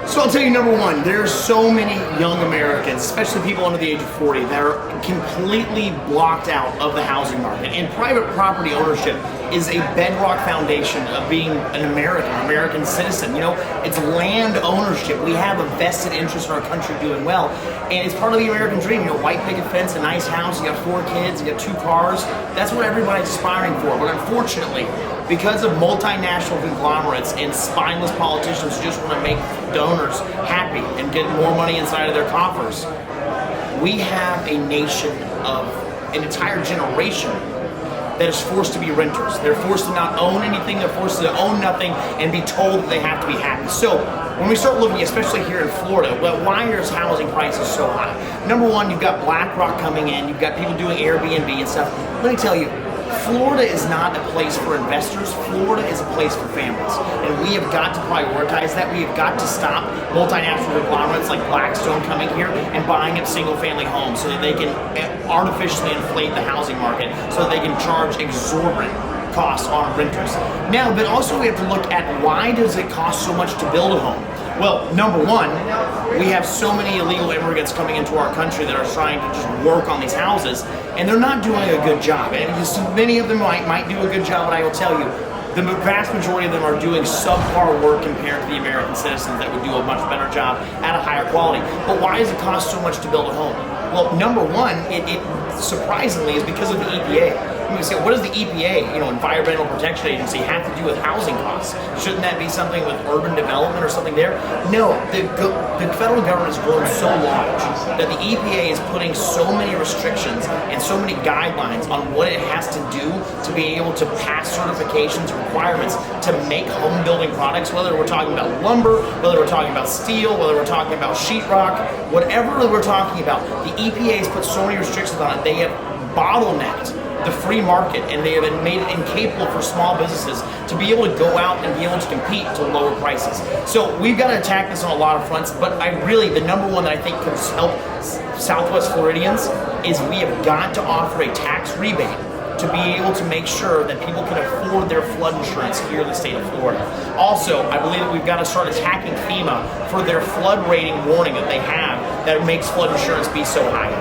So I'll tell you, number one, there's so many young Americans, especially people under the age of 40, that are completely blocked out of the housing market. And private property ownership is a bedrock foundation of being an American citizen. You know, it's land ownership. We have a vested interest in our country doing well. And it's part of the American dream. You know, white picket fence, a nice house, you got 4 kids, you got 2 cars. That's what everybody's aspiring for. But unfortunately, because of multinational conglomerates and spineless politicians who just want to make donors happy and get more money inside of their coffers, we have a nation of an entire generation that is forced to be renters. They're forced to not own anything, they're forced to own nothing and be told that they have to be happy. So when we start looking, especially here in Florida, well, why are housing prices so high? Number one, you've got BlackRock coming in, you've got people doing Airbnb and stuff. Let me tell you, Florida is not a place for investors. Florida is a place for families. And we have got to prioritize that. We have got to stop multinational conglomerates like Blackstone coming here and buying up single-family homes so that they can artificially inflate the housing market, so that they can charge exorbitant costs on renters. Now, but also we have to look at why does it cost so much to build a home? Well, number one, we have so many illegal immigrants coming into our country that are trying to just work on these houses, and they're not doing a good job. And many of them might do a good job, but I will tell you, the vast majority of them are doing subpar work compared to the American citizens that would do a much better job at a higher quality. But why does it cost so much to build a home? Well, number one, it surprisingly is because of the EPA. You say, what does the EPA, Environmental Protection Agency, have to do with housing costs? Shouldn't that be something with urban development or something there? No, the federal government has grown so large that the EPA is putting so many restrictions and so many guidelines on what it has to do to be able to pass certifications, requirements to make home building products, whether we're talking about lumber, whether we're talking about steel, whether we're talking about sheetrock, whatever we're talking about, the EPA has put so many restrictions on it, they have bottlenecked the free market, and they have been made it incapable for small businesses to be able to go out and be able to compete to lower prices. So we've got to attack this on a lot of fronts, but the number one that I think could help Southwest Floridians is we have got to offer a tax rebate to be able to make sure that people can afford their flood insurance here in the state of Florida. Also, I believe that we've got to start attacking FEMA for their flood rating warning that they have that makes flood insurance be so high.